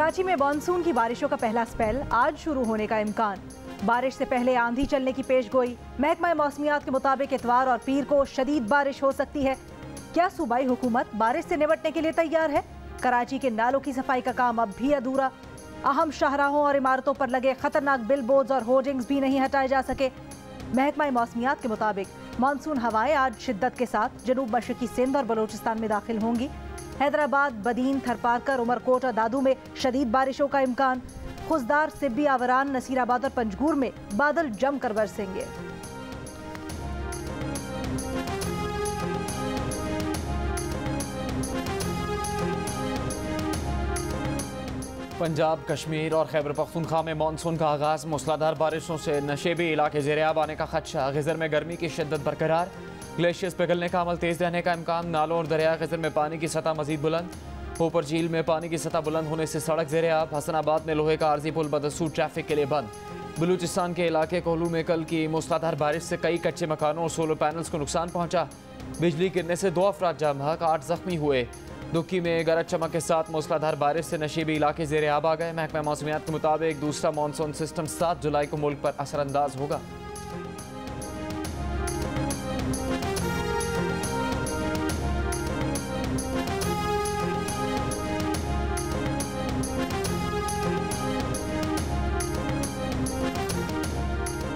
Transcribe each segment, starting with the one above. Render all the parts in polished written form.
कराची में मानसून की बारिशों का पहला स्पेल आज शुरू होने का इम्कान। बारिश से पहले आंधी चलने की पेशगोई। महकमा मौसमियात के मुताबिक इतवार और पीर को शदीद बारिश हो सकती है। क्या सूबाई हुकूमत बारिश से निपटने के लिए तैयार है? कराची के नालों की सफाई का काम अब भी अधूरा। अहम शाहराहों और इमारतों पर लगे खतरनाक बिल बोर्ड्स और होर्डिंग्स भी नहीं हटाए जा सके। महकमा मौसमियात के मुताबिक मानसून हवाएं आज शिद्दत के साथ जनूब मशरकी सिंध और बलोचिस्तान में दाखिल होंगी। हैदराबाद, बदीन, थरपारकर, उमरकोट और दादू में शदीद बारिशों का इम्कान। खुजदार, सिब्बी, आवरान, नसीराबाद और पंजगूर में बादल जमकर बरसेंगे। पंजाब, कश्मीर और खैबर पख्तूनख्वा में मानसून का आगाज। मूसलाधार बारिशों से नशेबी इलाके ज़ेर-ए-आब आने का खदशा। गिज़र में गर्मी की शिद्दत बरकरार। ग्लेशियर्स पिघलने का अमल तेज रहने का इम्कान। नालों और दरिया गिज़र में पानी की सतह मजीद बुलंद। ऊपर झील में पानी की सतह बुलंद होने से सड़क ज़ेर-ए-आब। हसनाबाद में लोहे का आर्जी पुल बदसूर ट्रैफिक के लिए बंद। बलूचिस्तान के इलाके कोहलू में कल की मूसलाधार बारिश से कई कच्चे मकानों और सोलर पैनल्स को नुकसान पहुंचा। बिजली गिरने से 2 अफराद जाम बहक, 8 जख्मी हुए। दुक्की में गरज चमक के साथ मूसलाधार बारिश से नशीबी इलाके ज़ेर-ए-आब आ गए। महकमा मौसमियात के मुताबिक दूसरा मानसून सिस्टम 7 जुलाई को मुल्क पर असरअंदाज होगा।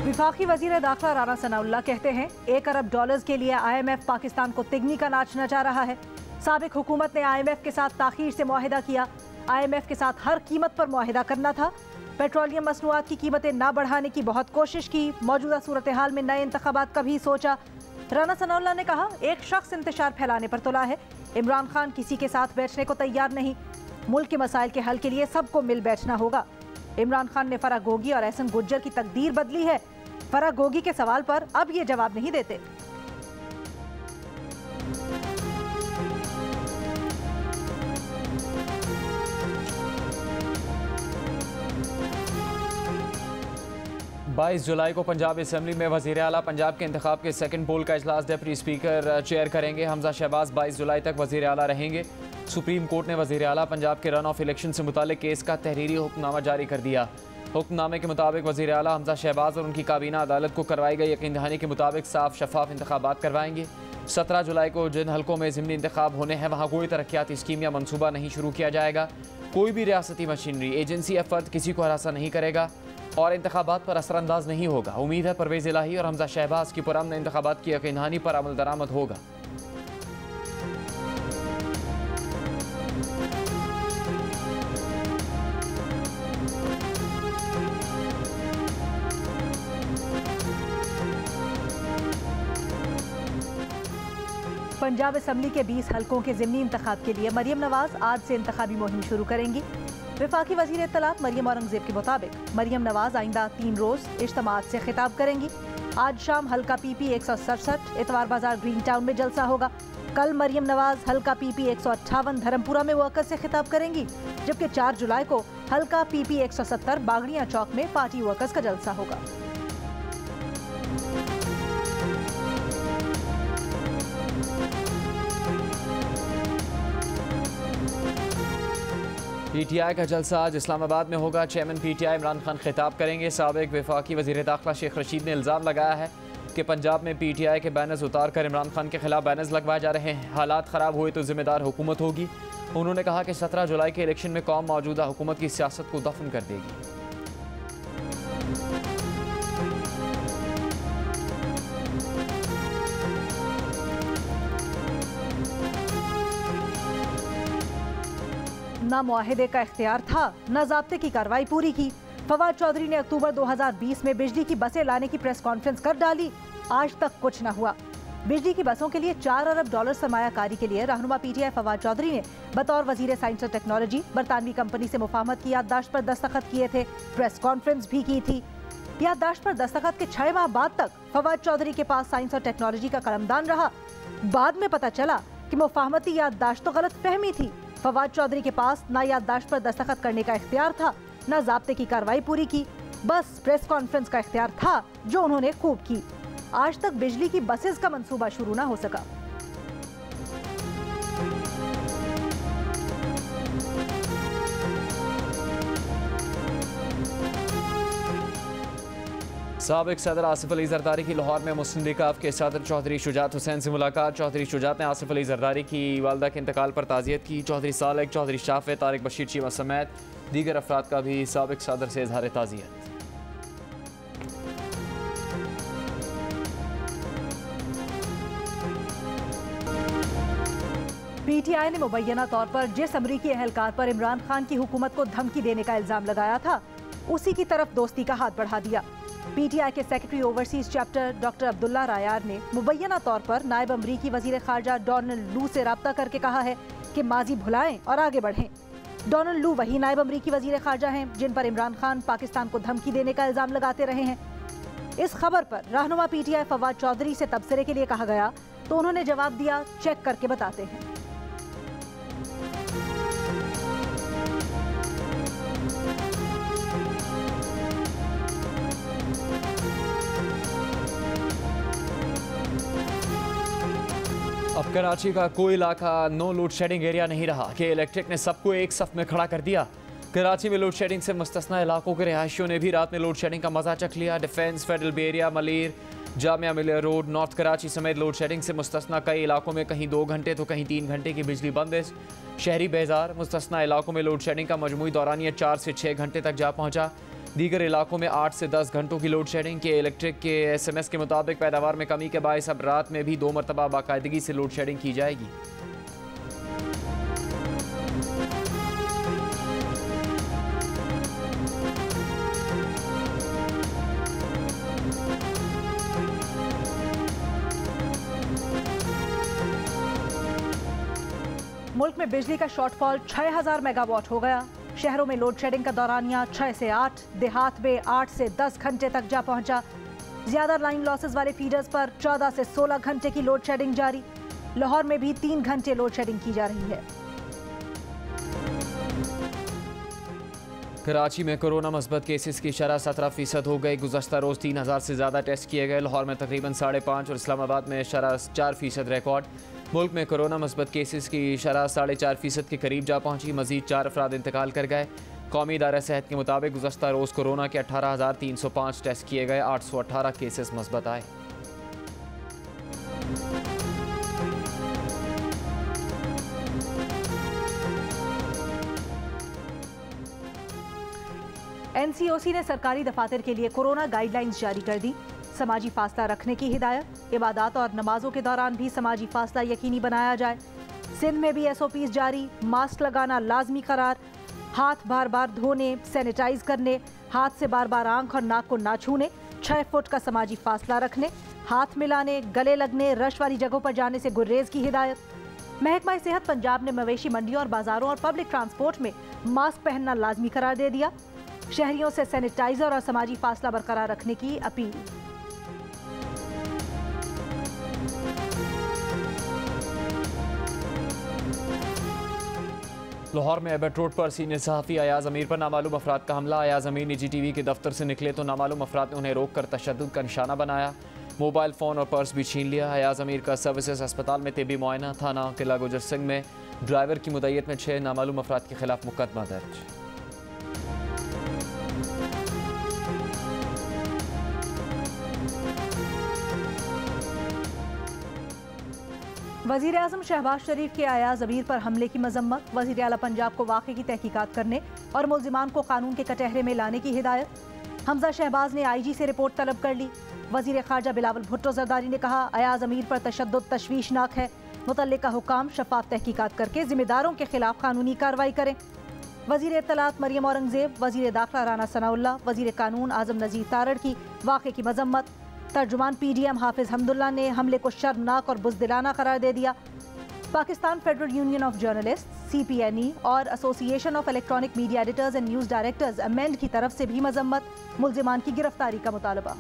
विफाकी वजीर दाखिला राना सनाउल्लाह कहते हैं $1 अरब के लिए IMF पाकिस्तान को तिगनी का नाच नचा रहा है। साबिक हुकूमत ने IMF के साथ ताखीर से मुआहिदा किया। IMF के साथ हर कीमत पर मुआहिदा करना था। पेट्रोलियम मसनूआत की कीमतें ना बढ़ाने की बहुत कोशिश की। मौजूदा सूरत हाल में नए इंतखाबात का भी सोचा। राना सनाउल्लाह ने कहा, एक शख्स इंतशार फैलाने पर तुला है। इमरान खान किसी के साथ बैठने को तैयार नहीं। मुल्क के मसाइल के हल के लिए सबको मिल बैठना होगा। इमरान खान ने फराह गोगी और एहसन गुज्जर की तकदीर बदली है। फराह गोगी के सवाल पर अब ये जवाब नहीं देते। बाईस जुलाई को पंजाब असम्बली में वज़ीर आला पंजाब के इंतखाब के सेकंड पोल का इजलास डिप्टी स्पीकर चेयर करेंगे। हमजा शहबाज 22 जुलाई तक वज़ीर आला रहेंगे। सुप्रीम कोर्ट ने वज़ीर आला पंजाब के रन ऑफ इलेक्शन से मुतालिक केस का तहरीरी हुक्मनामा जारी कर दिया। हुक्मनामे के मुताबिक वज़ीर आला हमजा शहबाज और उनकी काबीना अदालत को करवाई गई यकीन दहानी के मुताबिक साफ शफाफ इंतखाबात करवाएंगे। 17 जुलाई को जिन हल्कों में ज़िमनी इंतखाब होने हैं वहाँ कोई तरक्याती स्कीम या मनसूबा नहीं शुरू किया जाएगा। कोई भी रियासती मशीनरी, एजेंसी या फर्द किसी को हरासा नहीं करेगा और इंतखाबात पर असरअंदाज नहीं होगा। उम्मीद है परवेज़ इलाही और हमजा शहबाज की पुरअमन इंतखाबात की यकीन दहानी पर अमल दरामद होगा। पंजाब असम्बली के 20 हल्कों के ज़िमनी इंतखाब के लिए मरियम नवाज आज से इंतखाबी मुहिम शुरू करेंगी। विफाकी वज़ीर इत्तलात मरियम औरंगज़ेब के मुताबिक मरियम नवाज आइंदा 3 रोज़ इज्तिमात से खिताब करेंगी। आज शाम हल्का PP 167 इतवार बाजार ग्रीन टाउन में जलसा होगा। कल मरियम नवाज हल्का PP 158 धर्मपुरा में वर्कर्स से खिताब करेंगी, जबकि 4 जुलाई को हल्का PP 170 बागड़ियाँ चौक में पार्टी वर्कर्स का जलसा होगा। PTI का जलसा आज इस्लामाबाद में होगा। चेयरमैन PTI इमरान खान खिताब करेंगे। साबिक वफाकी वज़ीर दाखिला शेख रशीद ने इल्ज़ाम लगाया है कि पंजाब में PTI के बैनर्स उतार कर इमरान खान के खिलाफ बैनर्स लगवाए जा रहे हैं। हालात ख़राब हुए तो जिम्मेदार हुकूमत होगी। उन्होंने कहा कि 17 जुलाई के इलेक्शन में कौम मौजूदा हुकूमत की सियासत को दफन कर देगी। ना मुआहिदे का इख्तियार था, न ज़ाब्ते की कार्रवाई पूरी की। फवाद चौधरी ने अक्टूबर 2020 में बिजली की बसें लाने की प्रेस कॉन्फ्रेंस कर डाली। आज तक कुछ न हुआ। बिजली की बसों के लिए $4 अरब सरमायाकारी के लिए रहनुमा PTI फवाद चौधरी ने बतौर वजीर साइंस और टेक्नोलॉजी बरतानवी कंपनी से मुफाहमत की याददाश्त पर दस्तखत किए थे। प्रेस कॉन्फ्रेंस भी की थी। याददाश्त पर दस्तखत के 6 माह बाद तक फवाद चौधरी के पास साइंस और टेक्नोलॉजी का कलमदान रहा। बाद में पता चला कि मुफाहमती याददाश्त तो गलत फहमी थी। फवाद चौधरी के पास ना याददाश्त पर दस्तखत करने का इख्तियार था, ना ज़ाब्ते की कार्रवाई पूरी की। बस प्रेस कॉन्फ्रेंस का इख्तियार था जो उन्होंने खूब की। आज तक बिजली की बसेस का मंसूबा शुरू ना हो सका। साबिक सदर आसिफ अली जरदारी की लाहौर में मुस्लिम लीग के सदर चौधरी शुजात हुसैन से मुलाकात। चौधरी शुजात ने आसिफ अली जरदारी की वालदा के इंतकाल पर ताज़ियत की। चौधरी सालिक, चौधरी शाफे, तारिक बशीर चीमा समेत दीगर अफराद का भी साबिक सदर से इजहार ताज़ियत। पीटीआई ने मुबैना तौर पर जिस अमरीकी एहलकार पर इमरान खान की हुकूमत को धमकी देने का इल्जाम लगाया था, उसी की तरफ दोस्ती का हाथ बढ़ा दिया। पीटीआई के secretary overseas chapter doctor Abdullah रायार ने मुबैना तौर पर नायब अमरीकी वजीर खारजा डोनाल्ड लू से रब्ता करके कहा है कि माजी भुलाएं और आगे बढ़ें। डोनाल्ड लू वही नायब अमरीकी वजीर खारजा हैं जिन पर इमरान खान पाकिस्तान को धमकी देने का इल्जाम लगाते रहे हैं। इस खबर पर रहनुमा पीटीआई फवाद चौधरी से तबसरे के लिए कहा गया तो उन्होंने जवाब दिया, चेक करके बताते हैं। अब कराची का कोई इलाका नो लोड शेडिंग एरिया नहीं रहा कि इलेक्ट्रिक ने सबको एक सफ में खड़ा कर दिया। कराची में लोड शेडिंग से मुस्तस्ना इलाकों के रिहायशियों ने भी रात में लोड शेडिंग का मजा चख लिया। डिफेंस, फेडरल बे area, Malir, Jamia Millia road, north Karachi समेत लोड शेडिंग से मुस्तस्ना कई इलाकों में कहीं 2 घंटे तो कहीं 3 घंटे की बिजली बंदिश। शहरी बेजार मुस्तस्ना इलाकों में लोड शेडिंग का मजमूई दौरानिया 4 से 6 घंटे तक जा पहुंचा। दीगर इलाकों में 8 से 10 घंटों की लोड शेडिंग के इलेक्ट्रिक के SMS के मुताबिक पैदावार में कमी के बायस अब रात में भी 2 मरतबा बाकायदगी से लोड शेडिंग की जाएगी। मुल्क में बिजली का शॉर्टफॉल 6000 मेगावाट हो गया। शहरों में लोड शेडिंग का दौरानिया 6 से 8, देहात में 8 से 10 घंटे तक जा पहुंचा। ज्यादा लाइन लॉसेस वाले फीडर्स पर 14 से 16 घंटे की लोड शेडिंग जारी। लाहौर में भी 3 घंटे लोड शेडिंग की जा रही है। कराची में कोरोना मस्बत केसेस की शरह 17% हो गई। गुज़श्ता रोज़ 3000 से ज़्यादा टेस्ट किए गए। लाहौर में तकरीबन 5.5 और इस्लामाबाद में शरह 4% रिकॉर्ड। मुल्क में कोरोना मस्बत केसेस की शरह 4.5% के करीब जा पहुंची। मजीद 4 अफराद इंतकाल कर गए। कौमी इदारा सेहत के मुताबिक गुज़श्ता रोज़ कोरोना के 18,305 टेस्ट किए गए। 818 केसेस मस्बत आए। NCOC ने सरकारी दफातर के लिए कोरोना गाइडलाइंस जारी कर दी। समाजी फासला रखने की हिदायत। इबादत और नमाजों के दौरान भी समाजी फासला यकीनी बनाया जाए। सिंध में भी SOPs जारी। मास्क लगाना लाजमी करार। हाथ बार बार धोने, सैनिटाइज करने, हाथ से बार बार आंख और नाक को ना छूने, 6 फुट का समाजी फासला रखने, हाथ मिलाने, गले लगने, रश वाली जगहों पर जाने से गुर्रेज की हिदायत। महकमा सेहत पंजाब ने मवेशी मंडियों और बाजारों और पब्लिक ट्रांसपोर्ट में मास्क पहनना लाजमी करार दे दिया। शहरियों से सैनिटाइजर और समाजी फासला बरकरार रखने की अपील। लाहौर में एबट रोड पर सीनियर सहाफ़ी अयाज अमीर पर नामालूम अफराद का हमला। अयाज अमीर निजी TV के दफ्तर से निकले तो नामालूम अफराद ने उन्हें रोक कर तशद्दुद का निशाना बनाया। मोबाइल फ़ोन और पर्स भी छीन लिया। अयाज अमीर का सर्विसेज अस्पताल में तिब्बी मुआयना। थाना किला गुजर सिंह में ड्राइवर की मुद्दत में 6 नामालूम अफराद के खिलाफ मुकदमा दर्ज। वज़ीर आज़म शहबाज शरीफ के अयाज अमीर पर हमले की मजम्मत। वज़ीर आला पंजाब को वाक़े की तहकीकात करने और मुल्ज़िमान को कानून के कटहरे में लाने की हिदायत। हमजा शहबाज ने IG से रिपोर्ट तलब कर ली। वज़ीर खारजा बिलावल भुट्टो जरदारी ने कहा, अयाज अमीर पर तशद्दुद तशवीशनाक है। मुतल्लिका हुकाम शफाफ तहकीकात करके जिम्मेदारों के खिलाफ कानूनी कार्रवाई करें। वज़ीर इत्तलात मरियम औरंगज़ेब, वज़ीर दाखिला राना सनाउल्लाह, वज़ीर कानून आज़म नज़ीर तारड़ की वाक़े की मजम्मत। तर्जुमान PDM हाफिज हमदुल्ला ने हमले को शर्मनाक और बुज़दिलाना करार दे दिया। Pakistan federal union of journalist CPNE और association of electronic media editors and news directors amend की तरफ से भी मजम्मत। मुल्ज़िमान की गिरफ्तारी का मुतालबा।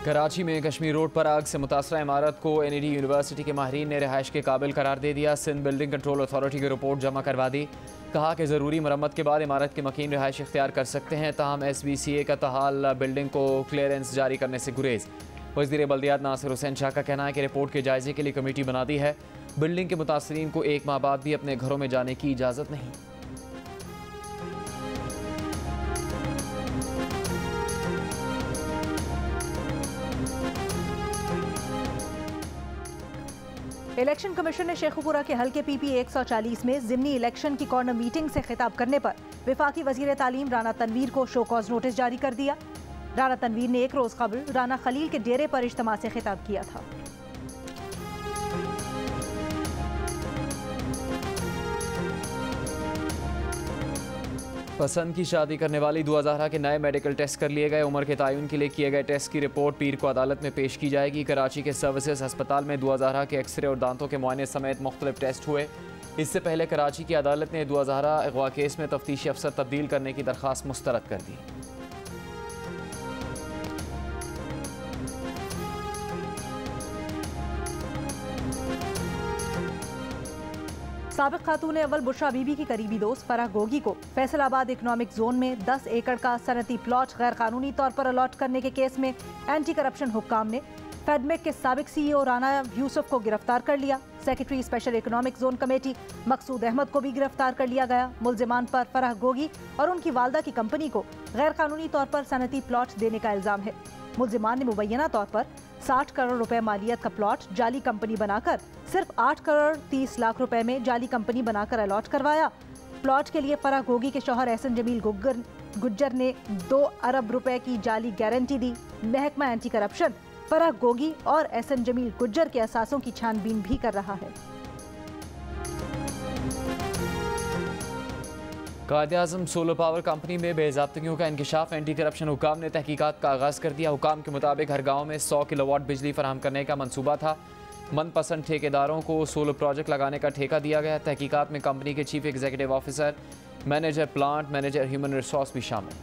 कराची में कश्मीर रोड पर आग से मुतासरा इमारत को NED यूनिवर्सिटी के माहिरीन ने रिहाइश के काबिल करार दे दिया। सिंध बिल्डिंग कंट्रोल अथॉरिटी की रिपोर्ट जमा करवा दी। कहा कि ज़रूरी मरम्मत के बाद इमारत के मकीन रिहाइश इख्तियार कर सकते हैं। ताहम SBCA का तहाल बिल्डिंग को क्लियरेंस जारी करने से गुरेज। वज़ीर बल्दियात नासिर हुसैन शाह का कहना है कि रिपोर्ट के जायजे के लिए कमेटी बना दी है। बिल्डिंग के मुतासरीन को 1 माह बाद भी अपने घरों में जाने की इजाज़त नहीं। इलेक्शन कमीशन ने शेखुपुरा के हल्के PP 140 में ज़िमनी इलेक्शन की कॉर्नर मीटिंग से खिताब करने पर विफाकी वजीर तालीम राना तनवीर को शो कॉज नोटिस जारी कर दिया। राना तनवीर ने 1 रोज कबल राना खलील के डेरे पर इज्तिमा से खिताब किया था। पसंद की शादी करने वाली दुआ ज़हरा के नए मेडिकल टेस्ट कर लिए गए। उम्र के तयन के लिए किए गए टेस्ट की रिपोर्ट पीर को अदालत में पेश की जाएगी। कराची के सर्विसेज अस्पताल में दुआ ज़हरा के एक्सरे और दांतों के मुआयने समेत मुख्तलिफ टेस्ट हुए। इससे पहले कराची की अदालत ने दुआ ज़हरा अगवा केस में तफ्तीशी अफसर तब्दील करने की दरख्वास्त मुस्तरद कर दी। साबिक खातून अव्वल बुशरा बीबी की करीबी दोस्त फराह गोगी को फैसलाबाद इकनॉमिक जोन में 10 एकड़ का सनती प्लॉट गैर कानूनी तौर पर अलॉट करने के केस में एंटी करप्शन हुक्काम ने फेडमेक के साबिक CEO राना यूसुफ को गिरफ्तार कर लिया। Secretary special economic zone committee Maqsood Ahmed को भी गिरफ्तार कर लिया गया। मुल्जिमान पर फराह गोगी और उनकी वालदा की कंपनी को गैर कानूनी तौर पर सनती प्लॉट देने का इल्जाम है। मुल्जिमान ने मुबैना तौर पर 60 करोड़ रुपए मालियत का प्लॉट जाली कंपनी बनाकर सिर्फ 8 करोड़ 30 लाख रुपए में जाली कंपनी बनाकर अलॉट करवाया। प्लॉट के लिए फराह गोगी के शौहर एहसन जमील गुज्जर ने 2 अरब रुपए की जाली गारंटी दी। महकमा एंटी करप्शन फराह गोगी और एहसन जमील गुज्जर के असासों की छानबीन भी कर रहा है। कायद-ए-आज़म सोलर पावर कंपनी में बेज़ाब्तगियों का इंकशाफ। एंटी करप्शन हुकाम ने तहकीकात का आगाज़ कर दिया। हुकाम के मुताबिक हर गाँव में 100 किलोवाट बिजली फराहम करने का मंसूबा था। मनपसंद ठेकेदारों को सोलर प्रोजेक्ट लगाने का ठेका दिया गया। तहकीकात में कंपनी के chief executive officer, manager plant, manager human resource भी शामिल।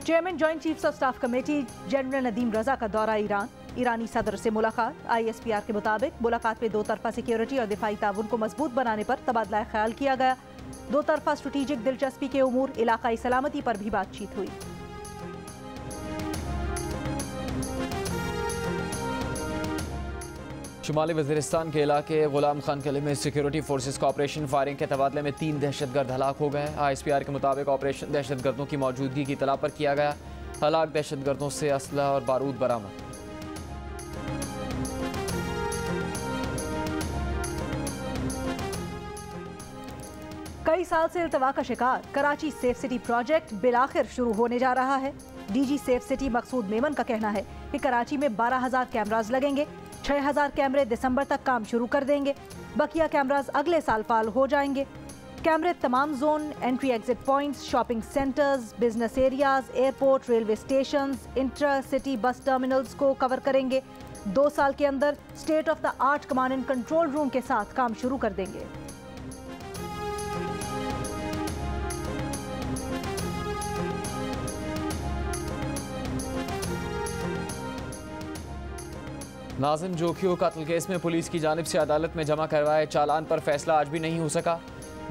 Chairman joint chiefs of staff committee general Nadeem Raza का दौरा ईरान। ईरानी सदर से मुलाकात। ISPR के मुताबिक मुलाकात में 2 तरफा सिक्योरिटी और दिफाई ताउन को मजबूत बनाने पर तबादला ख्याल किया गया। 2 तरफा स्ट्रेटेजिक दिलचस्पी के उमूर, इलाकाई सलामती पर भी बातचीत हुई। शुमाली वज़ीरिस्तान के इलाके गुलाम खान किले में सिक्योरिटी फोर्सेस का ऑपरेशन फायरिंग के तबादले में 3 दहशतगर्द हलाक हो गए। ISPR के मुताबिक ऑपरेशन दहशतगर्दों की मौजूदगी की इत्तला पर किया गया। हलाक दहशतगर्दों से असला और बारूद बरामद। कई साल से इल्तवा का शिकार कराची सेफ सिटी प्रोजेक्ट बिलाखिर शुरू होने जा रहा है। DG सेफ सिटी मकसूद मेमन का कहना है कि कराची में 12,000 कैमराज लगेंगे। 6,000 कैमरे दिसंबर तक काम शुरू कर देंगे। बकिया कैमराज अगले साल फाल हो जाएंगे। कैमरे तमाम zone, entry exit points, shopping centres, business areas, airport, railway station, intra city bus terminals को कवर करेंगे। 2 साल के अंदर state of the art command and control room के साथ काम शुरू कर देंगे। नाजिम जोखियो कत्ल केस में पुलिस की जानिब से अदालत में जमा करवाए चालान पर फैसला आज भी नहीं हो सका।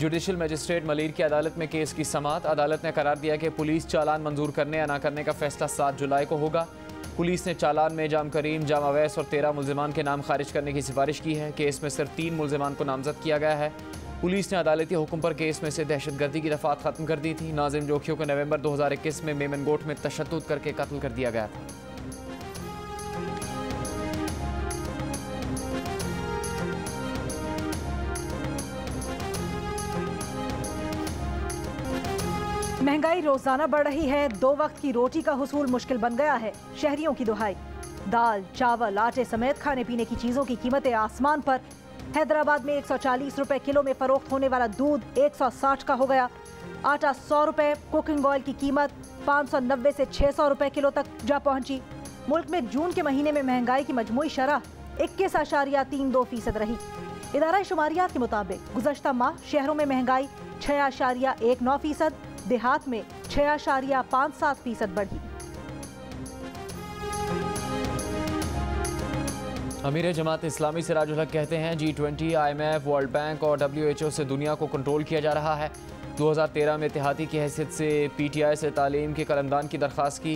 जुडिशल मजिस्ट्रेट मलीर की अदालत में केस की समाअत। अदालत ने करार दिया कि पुलिस चालान मंजूर करने या ना करने का फैसला 7 जुलाई को होगा। पुलिस ने चालान में जाम करीम, जाम अवैस और 13 मुल्जिमान के नाम खारिज करने की सिफारिश की है। केस में सिर्फ 3 मुल्जिमान को नामजद किया गया है। पुलिस ने अदालती हुक्म पर केस में से दहशतगर्दी की दफात खत्म कर दी थी। नाजिम जोखियो को नवंबर 2021 में मेमनगोट में तशद्दुद करके कत्ल कर दिया गया था। महंगाई रोजाना बढ़ रही है। 2 वक्त की रोटी का हुसूल मुश्किल बन गया है। शहरियों की दुहाई। दाल, चावल, आटे समेत खाने पीने की चीजों की कीमतें आसमान पर। हैदराबाद में 140 रुपए किलो में फरोख्त होने वाला दूध 160 का हो गया। आटा 100 रुपए। कुकिंग ऑयल की कीमत 590 से 600 रुपए किलो तक जा पहुंची। मुल्क में जून के महीने में महंगाई की मजमूई शरह 21.32% रही। इदारा शुमारियात के मुताबिक गुज़श्ता माह शहरों में महंगाई 6.19%, देहात में 6.57% बढ़ी। अमीर जमात इस्लामी सिराजुल हक कहते हैं G20, IMF, वर्ल्ड बैंक और WHO से दुनिया को कंट्रोल किया जा रहा है। 2013 में इत्तेहादी की हैसियत से PTI से तालीम के कलमदान की दरख्वास्त की।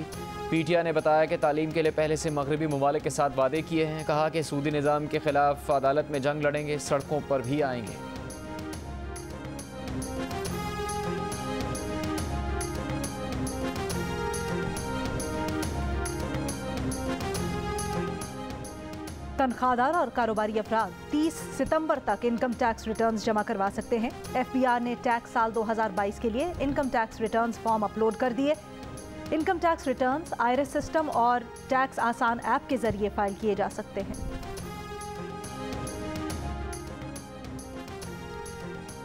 PTI ने बताया कि तालीम के लिए पहले से मगरबी ममालिक के साथ वादे किए हैं। कहा कि सूदी निज़ाम के खिलाफ अदालत में जंग लड़ेंगे, सड़कों पर भी आएंगे। तनख्वाहदार और कारोबारी अफराद 30 सितंबर तक इनकम टैक्स रिटर्न्स जमा करवा सकते हैं। FBR ने टैक्स साल 2022 के लिए income tax returns form upload कर दिए। Income tax returns Iris system और टैक्स आसान ऐप के जरिए फाइल किए जा सकते हैं।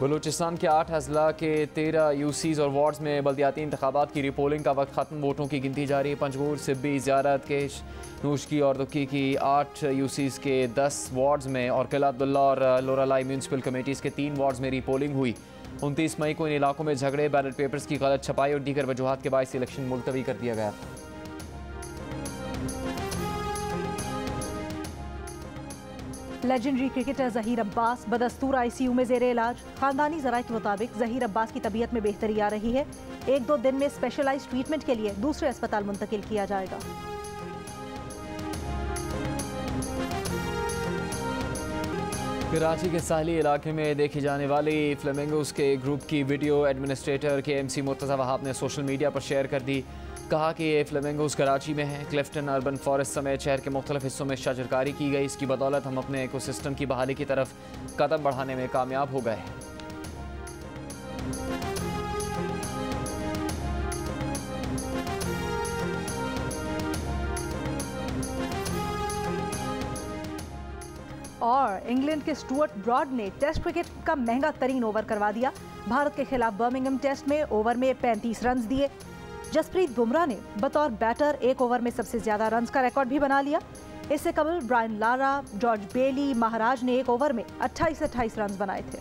बलूचिस्तान के 8 अजला के 13 यूसीज और वार्ड्स में बल्दियाती इंतखाबात की रिपोलिंग का वक्त ख़त्म। वोटों की गिनती जारी। पंजगूर, सिब्बी, ज़ियारत, केश, नूशकी और दुक्की की 8 यूसीज के 10 वार्ड्स में और किला अब्दुल्ला और लोरालाई म्यूनसिपल कमेटीज़ के 3 वार्ड्स में रिपोलिंग हुई। 29 मई को इन इलाकों में झगड़े, बैलेट पेपर्स की गलत छपाई और दीगर वजूहात के बायस इलेक्शन मुलतवी कर दिया गया। लेजेंडरी क्रिकेटर जहीर अब्बास बदस्तूर ICU में जेर इलाज। खानदानी ज़राए के मुताबिक जहीर अब्बास की तबीयत में बेहतरी आ रही है। 1-2 दिन में स्पेशलाइज्ड ट्रीटमेंट के लिए दूसरे अस्पताल मुंतकिल किया जाएगा। कराची के साहली इलाके में देखी जाने वाली फ्लेमिंगोस के ग्रुप की video administrator KMC Murtaza Wahab ने सोशल मीडिया पर शेयर कर दी। कहा कि ये फ्लेमिंगोस कराची में हैं। क्लिफ्टन अर्बन फॉरेस्ट समेत शहर के मुख्तलिफ हिस्सों में शजरकारी की गई। इसकी बदौलत हम अपने इकोसिस्टम की बहाली की तरफ कदम बढ़ाने में कामयाब हो गए हैं। और इंग्लैंड के स्टुअर्ट ब्रॉड ने टेस्ट क्रिकेट का महंगा तरीन ओवर करवा दिया। भारत के खिलाफ बर्मिंघम टेस्ट में ओवर में 35 रन दिए। जसप्रीत बुमराह ने बतौर बैटर 1 ओवर में सबसे ज्यादा रन का रिकॉर्ड भी बना लिया। इससे कबल ब्रायन लारा, जॉर्ज बेली, महाराज ने 1 ओवर में 28 रन बनाए थे।